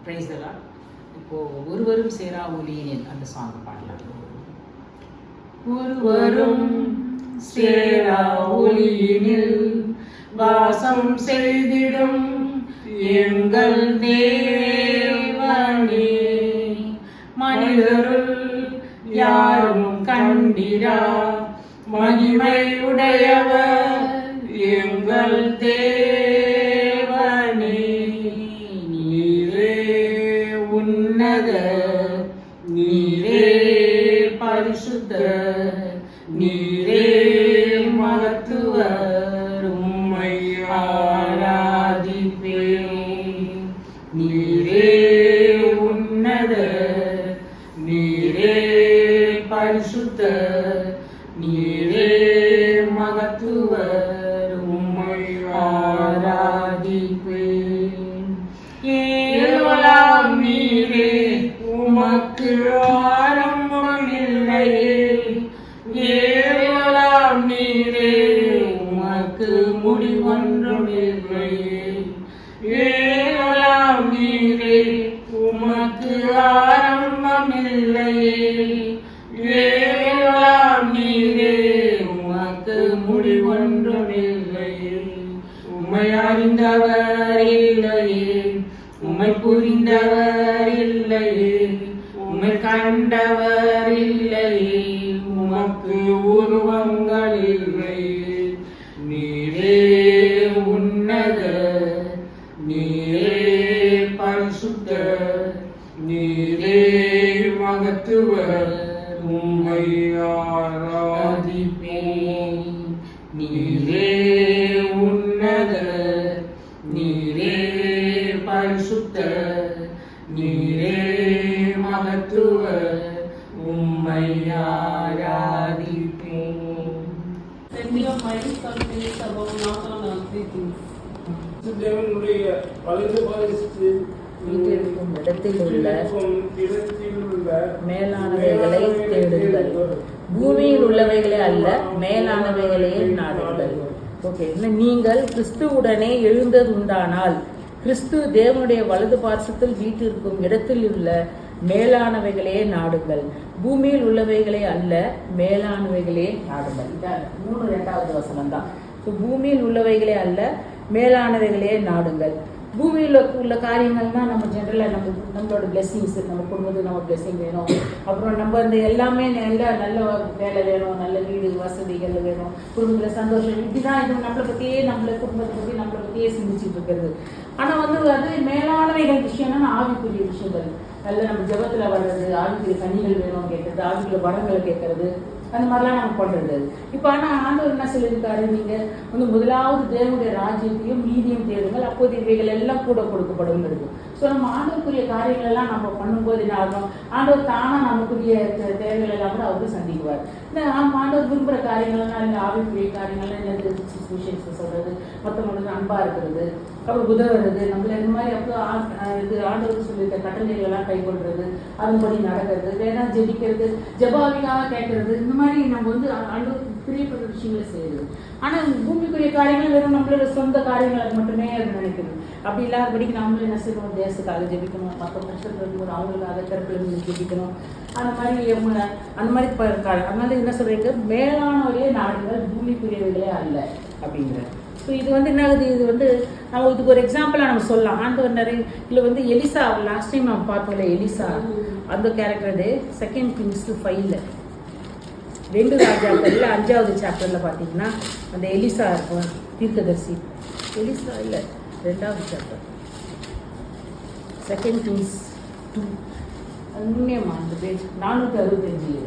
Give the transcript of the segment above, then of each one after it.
Price எல்லாம். இப்போது ஒருவரும் சேரா ஒலியினில் அந்த சாங் பாடலாம். ஒருவரும் சேரா ஒலியினில் வாசம் செய்திடும் எங்கள் தேவனே, மனிதருள் யாரும் கண்டிரா மகிமை உடையவர் எங்கள் தேவனே. நீரே உன்னத, நீரே பரிசுத்த, நீரே மகத்துவர், உம்மை ஆராதிப்பேன். நீரே உன்னத, நீரே பரிசுத்த, நீரே மகத்துவர், உம்மை ஆராதிப்பேன். ஏழாம் நீரே உமக்கு ஆரம்பம் இல்லையே, ஏழாம் நீரே உமக்கு முடிவொன்றும் இல்லையே, ஏழாம் நீரே உமக்கு ஆரம்பம் இல்லையே, ஏழாம் நீரே உமக்கு முடிவொன்றும் இல்லையே. உம்மை அறிந்தவர் இல்லையே, உம்மை புரிந்தவர் இல்லையே, உம்மை கண்டவர் இல்லையே, உமக்கு உருவங்கள் இல்லையே. நீரே உன்னத, நீரே பரிசுத்த, நீரே மகத்துவர், உம்மை ஆராதிப்பேன். நீரே உன்னத, நீரே பரிசுத்த, நீரே மகத்துவர், உம்மை ஆராதிப்பேன். தேவனுடைய வீட்டிற்கும் இடத்தில் உள்ள மேலானவைகளை தேடுங்கள், பூமியில் உள்ளவைகளே அல்ல மேலானவைகளையே நாடுங்கள். ஓகே, நீங்கள் கிறிஸ்துவுடனே எழுந்ததுண்டானால் கிறிஸ்து தேவனுடைய வலது பார்சத்தில் வீட்டிற்கும் இடத்தில் உள்ள மேலானவைகளே நாடுங்கள், பூமியில் உள்ளவைகளே அல்ல மேலானவைகளே நாடுங்கள். இதான் 3:2 வசனம் தான். ஸோ பூமியில் உள்ளவைகளே அல்ல மேலானவைகளே நாடுங்கள். பூமியில் உள்ள காரியங்கள் தான் நம்ம ஜென்ரலாக நம்மளோட பிளெஸிங்ஸ், நம்ம குடும்பத்துக்கு நம்ம பிளெஸிங் வேணும், அப்புறம் நம்ம இந்த எல்லாமே நல்ல வேலை வேணும், நல்ல வீடு வசதிகள் வேணும், குடும்பத்தில் சந்தோஷம், இப்படிதான் இது நம்மளை பற்றியே நம்மளை குடும்பத்தை பற்றி நம்மளை பற்றியே சிந்திச்சுட்டு இருக்கிறது. ஆனால் அது மேலானவைகள் விஷயம்னா ஆவிக்குரிய விஷயங்கள், நல்ல நம்ம ஜபத்தில் வர்றது, ஆவிக்குரிய கனிகள் வேணும் கேட்கறது, ஆவிக்குரிய வரங்களை கேட்கறது, அந்த மாதிரிலாம் நம்ம பண்ணுறது. இப்போ ஆனால் ஆண்டவர் என்ன சொல்லியிருக்காரு, நீங்கள் முதலாவது தேவனுடைய ராஜ்யத்தையும் நீதியும் தேடுங்கள், அப்போது இவைகள் எல்லாம் கூட கொடுக்கப்படும் இருக்கு. ஸோ நம்ம ஆண்டவருக்குரிய காரியங்கள் எல்லாம் நம்ம பண்ணும்போது என்ன ஆகும், ஆண்டவர் தானாக நமக்குரிய தேவைகள் எல்லாம் கூட அவருக்கு சந்திக்குவார். இந்த ஆண்டவர் விரும்புகிற காரியங்கள்லாம் இல்லை, ஆவிக்குரிய காரியங்கள்லாம் இல்லை, சிச்சுவேஷன்ஸ் சொல்கிறது, மற்றவங்களுக்கு அன்பாக இருக்கிறது, அப்புறம் உதவுறது, நம்மள இந்த மாதிரி அப்போ இது ஆண்டவருக்கு சொல்லியிருக்க கட்டளைகள் எல்லாம் கைக்கொள்றது, அதன்படி நடக்கிறது, வேணா ஜெபிக்கிறது, ஜபாவிக்காக கேட்கறது, இந்த மாதிரி நம்ம ஆண்டவருக்கு பிரியப்படுற விஷயங்களை செய்யுது. ஆனால் பூமிக்குரிய காரியங்கள் வெறும் நம்மளோட சொந்த காரியங்களை மட்டுமே அது நினைக்கிறது. அப்படி இல்லாதபடிக்கு நம்மளும் என்ன செய்யணும், தேசத்துக்காக ஜெபிக்கணும், மற்ற கஷ்டத்தில் இருக்கும்போது அவங்களுக்காக திறப்பில் ஜெபிக்கணும். அந்த மாதிரி அதனால என்ன சொல்றீங்க, மேலானவரையே நாடுகள் பூமிக்குரியவர்களே அல்ல அப்படிங்கிற. ஸோ இது என்ன ஆகுது, இது நம்ம இதுக்கு ஒரு எக்ஸாம்பிளாக நம்ம சொல்லலாம். ஆண்டவர் நிறைய இதில் எலிசா, லாஸ்ட் டைம் நம்ம பார்த்தோம்ல எலிசா, அந்த கேரக்டர் 2 Kings 5 2 ராஜாக்கள்ல 5வது சாப்டரில் பார்த்தீங்கன்னா அந்த எலிசா இருக்கும், தீர்க்கதரிசி. எலிசா இல்லை, 2வது சாப்டர் 2 Kings 2 உண்மையம்மா, அந்த பேஜ் 465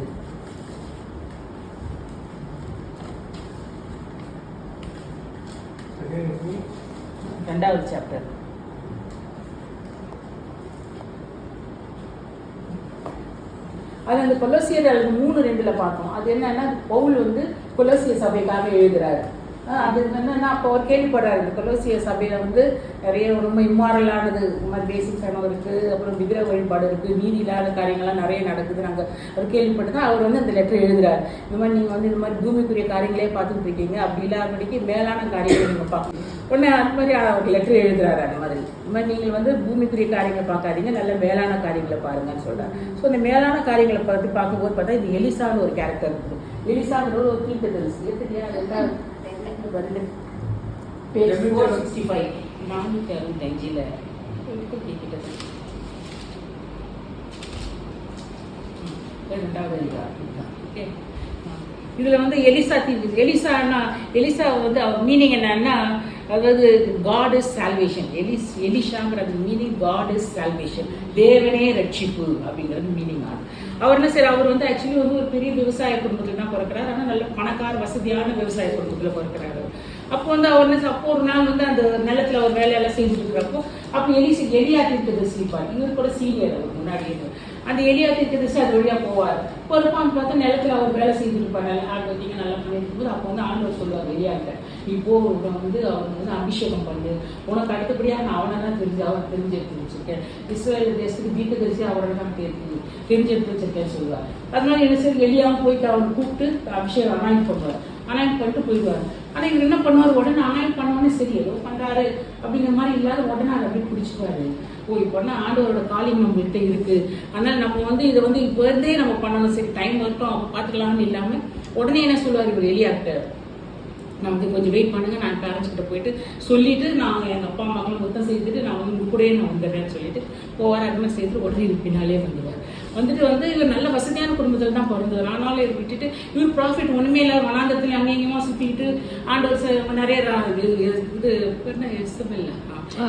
2வது சாப்டர். அது அந்த கொலோசியர் 3:2 பார்த்தோம். அது என்னன்னா, பவுல் கொலோசிய சபைக்காக எழுதுறாரு. அது என்னன்னா அப்போ அவர் கேள்விப்படுறாரு இந்த கொலோசிய சபையில வந்து நிறைய ரொம்ப இம்மாரலானது இந்த மாதிரி பேசிக்ஸான இருக்கு, அப்புறம் விக்கிரக வழிபாடு இருக்கு, நீதி இல்லாத காரியங்கள்லாம் நிறைய நடக்குது. நாங்கள் அவர் கேள்விப்பட்டு தான் அவர் வந்து அந்த லெட்டர் எழுதுறாரு. இந்த மாதிரி நீங்கள் வந்து இந்த மாதிரி பூமிக்குரிய காரியங்களே பார்த்துட்டு இருக்கீங்க, அப்படி இல்லாதபடிக்கு மேலான காரியங்களை நீங்கள் பார்க்கணும். உடனே அந்த மாதிரி அவர் லெட்டர் எழுதுறாரு. அந்த மாதிரி இந்த மாதிரி நீங்கள் வந்து பூமிக்குரிய காரியங்களை பார்க்காதீங்க, நல்ல மேலான காரியங்களை பாருங்கன்னு சொல்றாரு. ஸோ இந்த மேலான காரியங்களை பற்றி பார்க்கும்போது பார்த்தா இது எலிசான்னு ஒரு கேரக்டர் இருக்குது. எலிசாங்கிற ஒரு தீர்க்கதரிசி எத்தனையா வருது பேஜ் 465 465 இதுல வந்து எலிசா வந்து அவர் மீனிங் என்னன்னா, அதாவது காட் இஸ் சால்வேஷன். எலிஷாங்கிறது மீனிங் காட் இஸ் சால்வேஷன், தேவனே ரட்சிப்பு அப்படிங்கிறது மீனிங் ஆகும். அவர் என்ன சரி, அவர் வந்து ஆக்சுவலி வந்து ஒரு பெரிய விவசாய குடும்பத்தில் தான் பிறக்கிறார். ஆனால் நல்ல பணக்கார வசதியான விவசாய குடும்பத்தில் பிறக்கிறாரு. அப்போ வந்து அவர் அப்போ ஒரு நாள் வந்து அந்த நிலத்துல ஒரு வேலையெல்லாம் செஞ்சுட்டு இருக்கிறப்போ அப்போ எலியா தீர்க்கதரிசி இருப்பார். இவர் கூட சீனியர் அவர் முன்னாடி. அந்த எலியா தீர்க்கதரிசி அது வழியா போவார். பொறுப்பான்னு பார்த்தா நிலத்துல அவர் வேலை செஞ்சுட்டு இருப்பார். நல்லா ஆண்டவங்க நல்லா பண்ணிட்டு போது அப்போ வந்து ஆண்டவர் சொல்லுவார் எலியாட்ட, இப்போ வந்து அவர் வந்து அபிஷேகம் பண்ணு, உனக்கு அடுத்தபடியா நான் அவனை தான் அவர் தெரிஞ்சு எடுத்து வச்சிருக்கேன், இஸ்ரேல் தேசத்துக்கு தீர்க்கதரிசி அவரை தான் தெரிஞ்சு எடுத்து வச்சிருக்கேன்னு சொல்லுவார். அதனால என்ன சரி எலியாவும் போயிட்டு அவனை கூப்பிட்டு அபிஷேகம் அனாயின் பண்ணுவார். அனாயின் பண்ணிட்டு போயிடுவார். ஆனால் இவர் என்ன பண்ணுவார், உடனே அனாயின் பண்ணோடனே சரி ஏதோ பண்றாரு அப்படிங்கிற மாதிரி இல்லாத உடனே அதை அப்படியே பிடிச்சிப்பாரு. ஓ இப்போ ஆண்டவரோட காலிங் நம்மகிட்ட இருக்கு, அதனால நம்ம வந்து இதை வந்து இப்போ இருந்தே நம்ம பண்ணணும், சரி டைம் வரட்டும் அப்போ பார்த்துக்கலாம்னு இல்லாமல் உடனே என்ன சொல்லுவார் இவர் எலியாட்ட, நமக்கு கொஞ்சம் வெயிட் பண்ணுங்க, நான் பேரண்ட்ஸ் கிட்ட போயிட்டு சொல்லிட்டு நான் எங்கள் அப்பா அம்மாக்களும் மொத்தம் செய்துட்டு நான் வந்து கூடயே நான் வந்துடுறேன்னு சொல்லிட்டு போவார். அது மாதிரி செய்துட்டு உடனே இது பின்னாலே வந்துடுவார். வந்துட்டு இவர் நல்ல வசதியான குடும்பத்தில் தான் பிறந்தவர். ஆனாலும் இவர் விட்டுட்டு இவர் ப்ராஃபிட் ஒன்றுமே இல்லை, வனாந்தத்தில் அங்கே இங்கேயுமா சுற்றிக்கிட்டு ஆண்டவர் நிறைய இது என்ன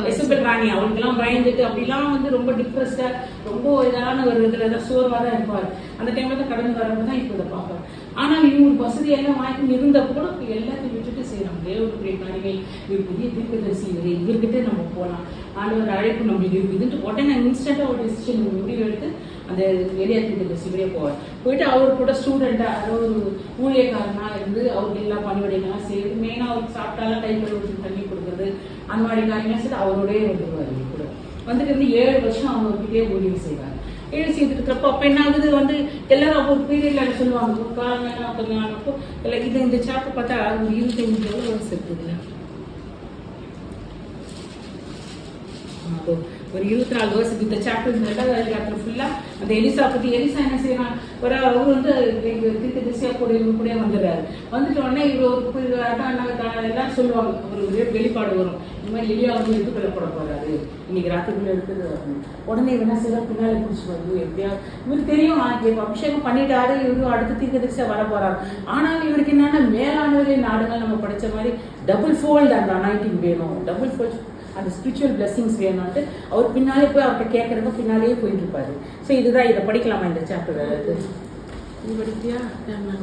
எசபெல் ராணி அவங்களுக்கெல்லாம் பயந்துட்டு அப்படிலாம் வந்து ரொம்ப டிப்ரெஸ்டா ரொம்ப இதான ஒரு இதுல தான் சோர்வாக தான் இருப்பார். அந்த டைம்ல தான் கடந்து வரவங்க தான் இப்போ இதை பார்ப்பார். ஆனால் இவங்க வசதி எல்லாம் வாங்கி இருந்தப்போ கூட எல்லாத்தையும் விட்டுட்டு செய்யலாம் தேவனுடைய காரியங்கள். இவர் பெரிய தீர்க்கதரிசி, இவர்கிட்ட நம்ம போகலாம், ஆண்டவர் அழைப்பு நம்மளுக்கு இருக்குதுன்ட்டு உடனே இன்ஸ்டன்டா ஒரு டிசிஷன் முடிவு எடுத்து அந்த எலியா தீர்க்கதரிசியே போவார். போயிட்டு அவர் கூட ஸ்டூடெண்டா அதாவது ஒரு ஊழியக்காரனா இருந்து அவருக்கு எல்லா பணிவிடைகள்லாம் செய்யுது. மெயினாக அவருக்கு சாப்பிட்டாலும் கை கழுவுறதுக்கு தண்ணி கொடுக்குறது அந்த மாதிரி காரியங்கள் செய்து அவரோடய வந்துடுவார். கூட வந்துட்டு இருந்து 7 வருஷம் அவங்ககிட்டயே ஊழியம் செய்வார். செய்துட்டு இருக்கிறப்போ அப்போ என்ன ஆகுது வந்து எல்லாரும் அப்போ ஒரு பீரியட்ல சொல்லுவாங்க ஒரு காலம் அப்போ இல்லை இது இந்த சாப்பிட்டு பார்த்தா ஒரு 25 வருஷம் இருக்குதுல்ல, ஒரு 24 வருஷத்துக்கு இந்த சாப்டர் 2வது அதிகாரத்தில் ஃபுல்லாக அந்த எலிசா பற்றி. எலிசா என்ன செய்யறான், ஒரு அவர் வந்து தீர்க்கதரிசியா கூட வந்துடுறாரு. வந்துட்ட உடனே இவர் எல்லாரும் சொல்லுவாங்க, ஒரு வெளிப்பாடு வரும், இந்த மாதிரி எலியா வந்து எடுத்துக்கொள்ளப்பட போறாரு, இன்னைக்கு ராத்திரிக்குள்ள எடுத்துட்டு வரணும். உடனே என்ன செய்யற பின்னாலே பிடிச்சி வருது எப்படியா இவருக்கு தெரியும் அபிஷேகம் பண்ணிட்டாரு, இவரும் அடுத்த தீர்க்கதரிசியா வர போறாரு. ஆனாலும் இவருக்கு என்னன்னா மேலானவர்களே நாடுகள் நம்ம படிச்ச மாதிரி டபுள் ஃபோல்டு அந்த அனாயிட்டிங் வேணும், டபுள் ஃபோல்ட் அந்த ஸ்பிரிச்சுவல் பிளஸிங்ஸ் வேணும்ட்டு அவர் பின்னாலே போய் அவர்கிட்ட கேட்கறப்ப பின்னாலேயே போயிட்டு இருப்பாரு. ஸோ இதுதான் இதை படிக்கலாமா இந்த சாப்டர்? இது படிக்கியா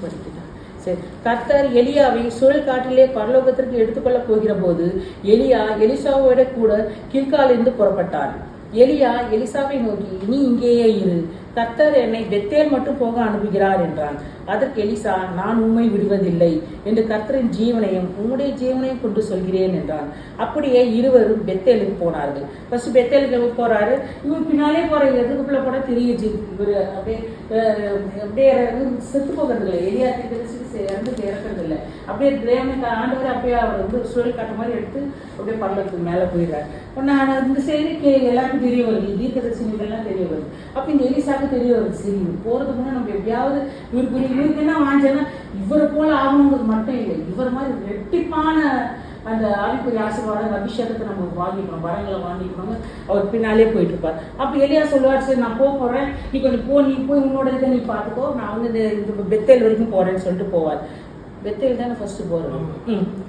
படிக்கிறா? சரி. கர்த்தர் எலியாவை சுழல் காற்றிலே பரலோகத்திற்கு எடுத்துக்கொள்ள போகிற போது எலியா எலிசாவோட கூட கில்காலிருந்து புறப்பட்டார். எலியா எலிசாவை நோக்கி, நீ இங்கேயே இரு, கர்த்தர் என்னை பெத்தேல் மட்டும் போக அனுப்புகிறார் என்றான். அதற்கு எலிசா, நான் உம்மை விடுவதில்லை என்று கர்த்தரின் ஜீவனையும் உம்முடைய ஜீவனையும் கொண்டு சொல்கிறேன் என்றான். அப்படியே இருவரும் பெத்தேலுக்கு போனார்கள். ஃபர்ஸ்ட் பெத்தேலுக்கு போறாரு, இவர் பின்னாலே போற எதுக்குள்ள போட தெரியுது. இவர் அப்படியே செத்து போகிறது இல்லை, எலியா இறந்து இறக்குறது இல்லை, அப்படியே தேவனுக்கு ஆண்டவர் அப்படியே அவர் வந்து சுழல் காட்ட மாதிரி எடுத்து அப்படியே பள்ளத்துக்கு மேலே போயிடுறாரு. ஒன்று இந்த செய்திக்கு எல்லாருக்கும் தெரிய வருது, தீர்க்கதரிசிகளுக்கெல்லாம் தெரிய வருது. அப்போ இந்த எலிசாக்கு தெரிய வருது, சரி போறதுக்கு முன்னாடி நம்ம எப்படியாவது இவருக்கு என்ன வாங்கிச்சேன்னா இவரை போல ஆகணுங்கிறது மட்டும் இல்லை, இவர் மாதிரி ரெட்டிப்பான அந்த ஆவிக்குரிய ஆசீர்வாதம் அபிஷேகத்தை நம்ம வாங்கிக்கணும், வரங்களை வாங்கிக்கணும். அவர் பின்னாலே போயிட்டு இருப்பார். அப்போ எலியா சொல்லுவார், சரி நான் போறேன், நீ கொஞ்சம் நீ போய் உன்னோட இதை நீ பார்த்துக்கோ, நான் வந்து இந்த பெத்தேல் வரைக்கும் போறேன்னு சொல்லிட்டு போவார். பெத்தேல் தானே ஃபர்ஸ்ட்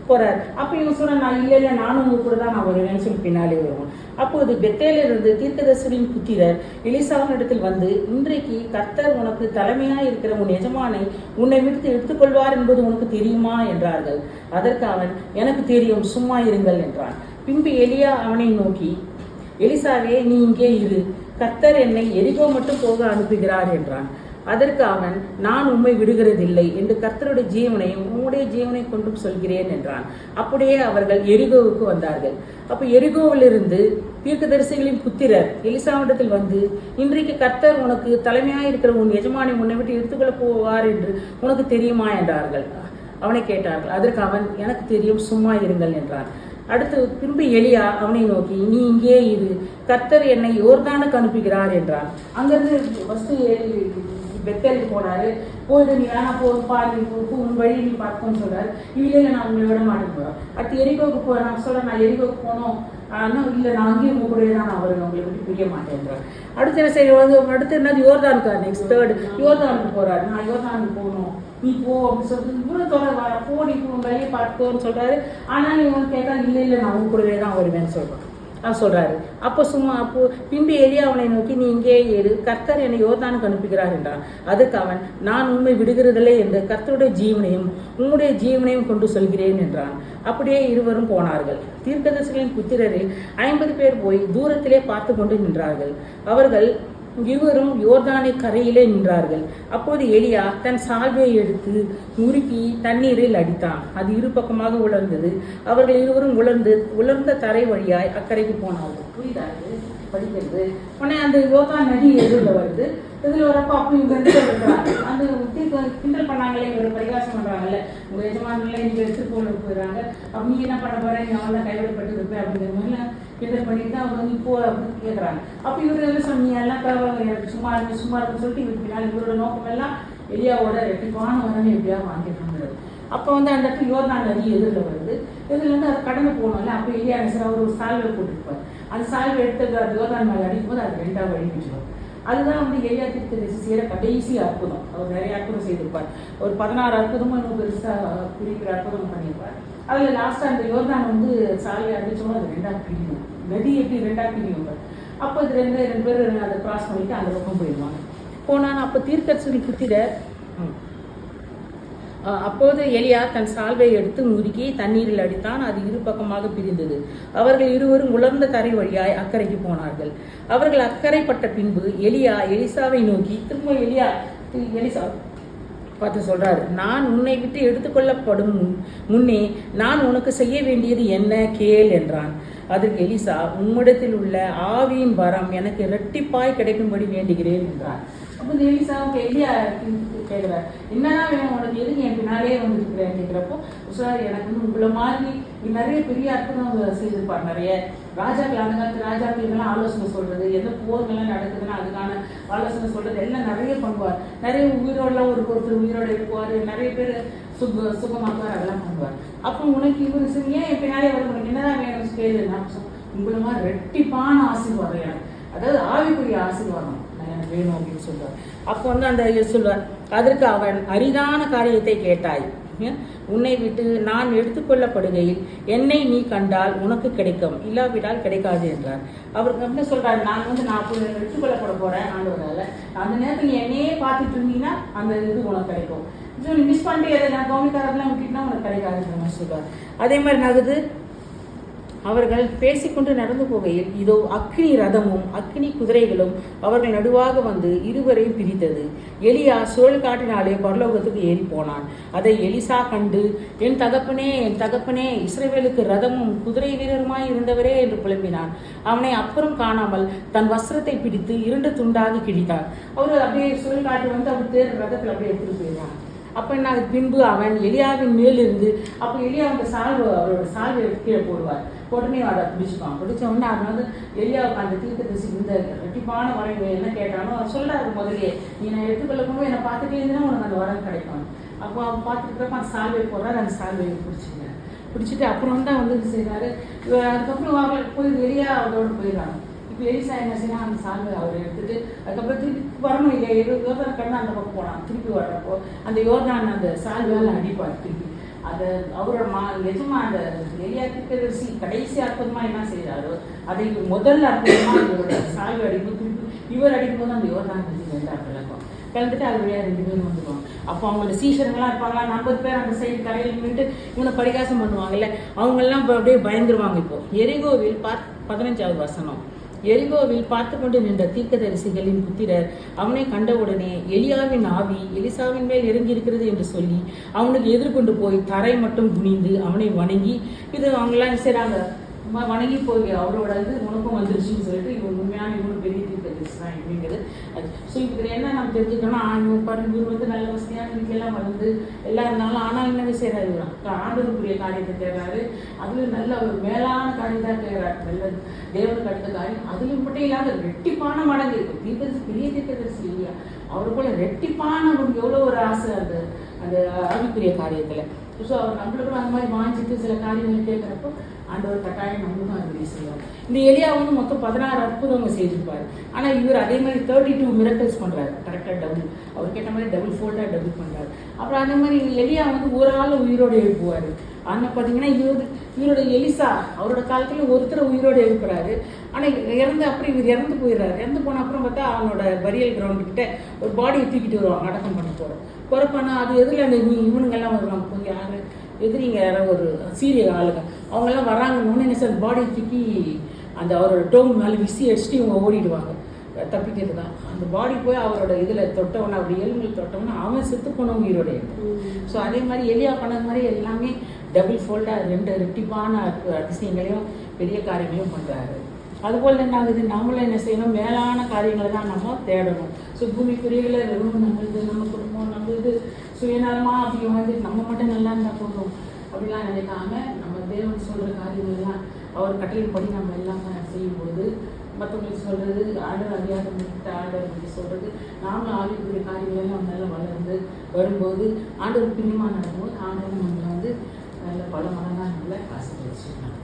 போறாரு. அப்போ இவங்க சொன்னா, நான் இல்லை நானும் உங்க கூட தான் நான் வருவேன்னு சொல்லி பின்னாலே வருவோம். அப்போது பெத்தேலில் இருந்து தீர்க்கதரிசியின் புத்திரர் எலிசாவின் இடத்தில் வந்து, இன்றைக்கு கர்த்தர் உனக்கு தலைமையா இருக்கிற உன் எஜமானை உன்னை விட்டு எடுத்துக்கொள்வார் என்பது உனக்கு தெரியுமா என்றார்கள். அதற்கு அவன், எனக்கு தெரியும், சும்மா இருங்கள் என்றான். பின்பு எலியா அவனை நோக்கி, எலிசாவே நீ இங்கே இரு, கர்த்தர் என்னை எரிகோ மட்டும் போக அனுப்புகிறார் என்றான். அதற்கு அவன், நான் உம்மை விடுகிறதில்லை என்று கர்த்தருடைய ஜீவனையும் உம்முடைய ஜீவனை கொண்டும் சொல்கிறேன் என்றான். அப்படியே அவர்கள் எரிகோவுக்கு வந்தார்கள். அப்ப எரிகோவிலிருந்து தீர்க்கதரிசிகளின் புத்திரர் எலிசாவிடத்தில் வந்து, இன்றைக்கு கர்த்தர் உனக்கு தலைமையாக இருக்கிற உன் எஜமானை உன்னை விட்டு எடுத்துக்கொள்ள போவார் என்று உனக்கு தெரியுமா என்றார்கள். அவனை கேட்டார்கள். அதற்கு அவன், எனக்கு தெரியும், சும்மா இருங்கள் என்றான். அடுத்து பின்பு எலியா அவனை நோக்கி, நீ இங்கே இரு, கர்த்தர் என்னை யோர்தானுக்கு அனுப்புகிறார் என்றான். அங்கிருந்து ஃபர்ஸ்ட் பெத்தேலுக்கு போனாரு. போயிட்டு நீ வேணா போப்பா, நீ உன் வழி நீ பார்க்கணும்னு சொல்றாரு. இல்லை, நான் உங்களை விட மாட்டேன்னு போறேன். அடுத்து எரிகோவுக்கு போறேன். நான் சொல்றேன், நான் எரிகோவுக்கு போனோம். ஆனால் இல்லை, நான் அங்கேயும் உங்க கூடவே தான் நான் வருவேன், உங்களை விட்டு பிரிய மாட்டேன்றார். அடுத்து என்ன செய்ய, அடுத்து என்னது யோர்தானுக்கு, நெக்ஸ்ட் தேர்ட் யோர்தானுக்கு போறாரு. நான் யோர்தானுக்கு போகணும், நீ போ அப்படின்னு சொல்லிட்டு இவ்வளோ தொலை போ, நீ வழியை பார்த்துக்கோன்னு சொல்றாரு. ஆனால் நீ உனக்கு கேட்டா, இல்லை நான் உங்க கூடவே தான் வருவேன்னு சொல்றான். சொல்றாரு. அப்போ பின்பு எலியா அவனை நோக்கி, நீ இங்கே ஏறு, கர்த்தர் என்னை யோர்தானுக்கு அனுப்புகிறார் என்றான். அதுக்கு அவன், நான் உண்மை விடுகிறதில்லை என்று கர்த்தருடைய ஜீவனையும் உன்னுடைய ஜீவனையும் கொண்டு சொல்கிறேன் என்றான். அப்படியே இருவரும் போனார்கள். தீர்க்கதரிசிகளின் புத்திரரில் 50 பேர் போய் தூரத்திலே பார்த்து கொண்டு நின்றார்கள். அவர்கள் இருவரும் யோர்தானை கரையிலே நின்றார்கள். அப்போது எலியா தன் சால்வையை எடுத்து முறுக்கி தண்ணீரில் அடித்தான். அது இரு பக்கமாக உலர்ந்தது. அவர்கள் இருவரும் உலர்ந்த தரை வழியாய் அக்கறைக்கு போனார்கள். புரியுதாது படிக்கிறது. உடனே அந்த யோர்தான் நதி எதிரில் வருது. இதில் வரப்போ அப்போ இவங்க அந்த கிண்டல் பண்ணாங்களே, இவங்க பரிகாசம் பண்றாங்கல்ல, உங்க எஜமானில் இங்க எடுத்துட்டு போயிடுறாங்க. அப்ப நீ என்ன பண்ண போற, நீ அவன் கைவிடப்பட்டு இருப்பேன் அப்படிங்கிற மாதிரிலாம் கிண்டல் பண்ணிட்டு அவங்க வந்து இப்போ அப்படின்னு கேட்கறாங்க. அப்ப இவரு எல்லாம் சொன்னீங்க, எல்லாம் எனக்கு சும்மா இருக்குன்னு சொல்லிட்டு இவருக்கு பின்னால் இவரோட நோக்கம் எல்லாம் எலியாவோட ரெட்டிப்பான வரணும் எப்படியாவது வாங்கிட்டாங்க. அப்போ வந்து அந்த இடத்துல யோர்தான் நதி எதிரில் வருது. எதிரில் வந்து அதை கடந்து போகணும்ல. அப்போ எலியா அவர் ஒரு சால்வை போட்டுருப்பார். அந்த சால்வை எடுத்து அது யோர்தான் மேலே அடிக்கும் போது அது 2ஆ வழிவிட்டுருவார். அதுதான் வந்து எலியா தீர்க்கதரிசி செய்கிற கடைசி அற்புதம். அவர் நிறைய அற்புதம் செய்திருப்பார். ஒரு 16 அற்புதமும் இன்னும் பெருசாக குறிப்பிட்ட அற்புதம் பண்ணியிருப்பார். அதில் லாஸ்ட்டாக அந்த யோர்தான் வந்து சால்வை அடிச்சோம்னா அது 2ஆ பிரியும். நதி எப்படி 2ஆ பிரியும். அப்போ இது ரெண்டு பேர் அதை கிராஸ் பண்ணிட்டு அந்த பக்கம் போயிடுவாங்க. போனாலும் அப்போ தீர்க்கதரிசி புத்திரர் அப்போது எலியா தன் சால்வை எடுத்து முறுக்கி தண்ணீரில் அடித்தான். அது இரு பக்கமாக பிரிந்தது. அவர்கள் இருவரும் உலர்ந்த தரை வழியாய் அக்கறைக்கு போனார்கள். அவர்கள் அக்கறைப்பட்ட பின்பு எலியா எலிசாவை நோக்கி, திரும்ப எலிசா பார்த்து சொல்றாரு, நான் உன்னை விட்டு எடுத்துக்கொள்ளப்படும் முன்னே நான் உனக்கு செய்ய வேண்டியது என்ன கேள் என்றான். அதற்கு எலிசா, உம்மிடத்தில் உள்ள ஆவியின் வரம் எனக்கு இரட்டிப்பாய் கிடைக்கும்படி வேண்டுகிறேன் என்றார். அப்போ இந்த எலிசாவுக்கு எலியா கேட்குறாரு, என்னன்னா வேணும் உனக்கு, எதுக்கு என் பின்னாலே வந்துருக்கிறேன் கேட்குறப்போ, சார் எனக்கு வந்து உங்களை மாதிரி நிறைய பெரிய அற்புதம் செய்திருப்பார். நிறைய ராஜாக்கள், அந்த காலத்து ராஜாக்களுக்கெல்லாம் ஆலோசனை சொல்றது, எந்த போர்கள்லாம் நடக்குதுன்னா அதுக்கான ஆலோசனை சொல்றது எல்லாம் நிறைய பண்ணுவார். நிறைய உயிரோடலாம் ஒருத்தர் உயிரோட இருப்பார். நிறைய பேர் சுகமாக்குவார், அதெல்லாம் பண்ணுவார். அப்போ உனக்கு இவர் ஏன் என் பின்னாலே வர, உனக்கு என்னதான் வேணும் கேளு, நான் உங்களை மாதிரி ரெட்டிப்பான ஆசீர்வாதம் எனக்கு, அதாவது ஆவிக்குரிய ஆசீர்வாதம் எனக்கு வேணும் அப்படின்னு சொல்லுவார். அப்போ வந்து அந்த சொல்லுவார். அதற்கு அவன், அரிதான காரியத்தை கேட்டாய், உன்னை விட்டு நான் எடுத்துக்கொள்ளப்படுகையில் என்னை நீ கண்டால் உனக்கு கிடைக்கும், இல்லாவிட்டால் கிடைக்காது என்றார். அவருக்கு என்ன சொல்றாரு, நான் எடுத்துக்கொள்ளப்பட போறேன் ஆண்டவரால, அந்த நேரத்தில் நீ என்னையே பார்த்துட்டு இருந்தீங்கன்னா அந்த இது உனக்கு கிடைக்கும். நீ மிஸ் பண்ணிட்டு அதை நான் கவனிக்காதெல்லாம் விட்டுட்டுனா உனக்கு கிடைக்காதுன்ற மாதிரி சொல்றாரு. அதே மாதிரி நகுது அவர்கள் பேசிக்கொண்டு நடந்து போகையில் இதோ அக்னி ரதமும் அக்னி குதிரைகளும் அவர்கள் நடுவாக வந்து இருவரையும் பிரித்தது. எலியா சுழல் காட்டினாலே பரலோகத்துக்கு ஏறி போனான். அதை எலிசா கண்டு, என் தகப்பனே, இஸ்ரவேலுக்கு ரதமும் குதிரை வீரருமாய் இருந்தவரே என்று புலம்பினான். அவனை அப்புறம் காணாமல் தன் வஸ்திரத்தை பிடித்து 2 துண்டாக கிழித்தார். அவர் அப்படியே சுழல் காட்டி வந்து அவர் தேர் ரதத்தில் அப்படியே எடுத்துட்டு போயிடுவான். அப்போ என்ன, பின்பு அவன் எலியாவின் மேலிருந்து, அப்போ எலியா அந்த அவரோட சால்வை கீழே போடுவார். உடனே அதை பிடிச்சிப்பான். பிடிச்ச உடனே அவன் வந்து எலியாவுக்கு அந்த தீர்க்கதரிசி இந்த ரெட்டிப்பான வரம் என்ன கேட்டானோ சொல்றாரு முதலே, நீ நான் எடுத்துக்கொள்ள போகும் என்னை பார்த்துட்டே இருந்தேன்னா உனக்கு அந்த வரம் கிடைக்கும். அப்போ அவன் பார்த்துட்டு அந்த சால்வை போடுறாரு. அந்த சால்வையை பிடிச்சிட்டு அப்புறம் தான் வந்து இது செய்யறாரு. அதுக்கப்புறம் அவர்கள் போய் எலியா அவரோட போயிடுறாங்க. இப்போ எலிசா என்ன செய்யலாம், அந்த சால்வை அவர் எடுத்துட்டு அதுக்கப்புறம் திருப்பி வரணும் இல்லையா, யோர்தான் கடந்து அந்த பக்கம் போனான். திருப்பி வர்றப்போ அந்த யோர்தான் அந்த சால்வையால் அடிப்பார். திருப்பி அதை அவரோட எஜமா அந்த எலியா தீர்க்கதரிசி கடைசி அற்புதமா என்ன செய்யறாரோ அதை முதல் அற்புதமா இவரோட சால்வை அடிக்கும். திருப்பி இவர் அடிக்கும்போது அந்த யோர்தான் விளக்கம் கலந்துட்டு அது வழியா 2 பேரும் வந்துடுவாங்க. அப்போ அவங்களோட சீஷர்கள்லாம் இருப்பாங்களா, 40 பேர் அந்த சைடு கரையில் நின்றுட்டு இவனை பரிகாசம் பண்ணுவாங்கல்ல, அவங்கெல்லாம் இப்போ அப்படியே பயந்துருவாங்க. இப்போ எரிகோவில் 15வது வசனம். எரிகோவில் பார்த்து கொண்டு நின்ற தீர்க்கதரிசிகளின் புத்திரர் அவனை கண்டவுடனே எலியாவின் ஆவி எலிசாவின் மேல் இறங்கி இருக்கிறது என்று சொல்லி அவனுக்கு எதிர்கொண்டு போய் தரை மட்டும் குனிந்து அவனை வணங்கி, இது அவங்களாம் செய்றாங்க, வணங்கி போய் அவரோட உனக்கும் வந்துருச்சுன்னு சொல்லிட்டு இவன் உண்மையான இவனும் பெரிய தீர்க்கதரிசி தான் அப்படிங்கிறது. ஸோ இப்போ என்ன நம்ம தெரிஞ்சுக்கணும், பாருங்க இவர் நல்ல வசதியான வீட்டிலலாம் வளர்ந்து எல்லாம் இருந்தாலும் ஆனால் என்னவே செய்கிறாரு, ஆண்டவருக்குரிய காரியத்தை தேடுறாரு, அதுவும் நல்ல ஒரு மேலான காரியம் தான் தேடுறாரு, நல்ல தேவனுக்கு அடுத்த காரியம். அதுலேயும் மட்டும் இல்லாத ரெட்டிப்பான மடங்கு தீர்க்கதரிசி, பெரிய தீர்க்கதரிசி இல்லையா, அவரு போல ரெட்டிப்பான அவருக்கு எவ்வளோ ஒரு ஆசை அந்த அந்த ஆவிக்குரிய காரியத்தில். ஸோ அவர் நம்மளுக்கும் அந்த மாதிரி வாங்கிட்டு சில காரியங்கள் கேட்குறப்போ ஆண்டவர் கட்டாயம் நம்மளுக்கும் அது செய்வார். இந்த எலியாவும் மொத்தம் 16 அற்புதங்கள் செய்திருப்பார். ஆனால் இவர் அதே மாதிரி 32 மிரக்கல்ஸ் பண்ணுறாரு, கரெக்டாக டபுள், அவர் கேட்ட மாதிரி டபுள் ஃபோல்டாக டபுள் பண்ணுறாரு. அப்புறம் அதே மாதிரி எலியா ஒரு ஆள் உயிரோடு எழுப்புவார். ஆனால் பார்த்தீங்கன்னா இவரோட எலிசா அவரோட காலத்தில் ஒருத்தர் உயிரோடு எழுப்புறாரு. ஆனால் இறந்து அப்புறம் இவர் இறந்து போயிடுறாரு. இறந்து போன அப்புறம் பார்த்தா அவனோட பரியல் கிரவுண்டு கிட்ட ஒரு பாடியை தூக்கிட்டு வருவாங்க, அடக்கம் பண்ண போகிறப்பானா அது எதில் அந்த இவனுங்கெல்லாம் வருவாங்க, போய் யார் எதிரிங்க யாராவது ஒரு சீரிய ஆளுங்க அவங்கெல்லாம் வராங்கன்னு என்ன சார் பாடியை தூக்கி அந்த அவரோட டோம் மேலே விசி அடிச்சுட்டு இவங்க ஓடிடுவாங்க தப்பிக்கிறது தான். அந்த பாடி போய் அவரோட இதில் தொட்டவன, அப்படி எலும்பில் தொட்டவனா அவன் செத்து போன உயிரோட. ஸோ அதே மாதிரி எலியா பண்ணது மாதிரி எல்லாமே டபுள் ஃபோல்டாக 2 ரெட்டிப்பான அதிசயங்களையும் பெரிய காரியங்களையும் பண்ணுறாரு. அதுபோல் என்ன ஆகுது, நம்மளும் என்ன செய்யணும், மேலான காரியங்களை தான் நம்ம தேடணும். ஸோ பூமிக்குரியகளை வெறும் நம்மளுது, நம்ம குடும்பம், நம்ம இது சுயநலமாக அப்படி நம்ம மட்டும் நல்லா இருந்தால் போதும் அப்படிலாம் நினைக்காம நம்ம தேவன் சொல்கிற காரியங்கள்லாம் அவர் கட்டளைப்படி நம்ம எல்லாம் செய்யும்போது மற்றவங்களுக்கு சொல்கிறது, ஆர்டர் அறியாத ஆர்டர் அப்படி சொல்கிறது, நாமளும் ஆவிக்குரிய காரியங்கள்லாம் நம்ம நல்லா வளர்ந்து வரும்போது ஆண்டவர் பிரியமாக நடக்கும்போது ஆண்டவர் நம்மளை நல்ல பல மடங்காக நம்மளை ஆசீர்வதிச்சு நடத்துவோம்.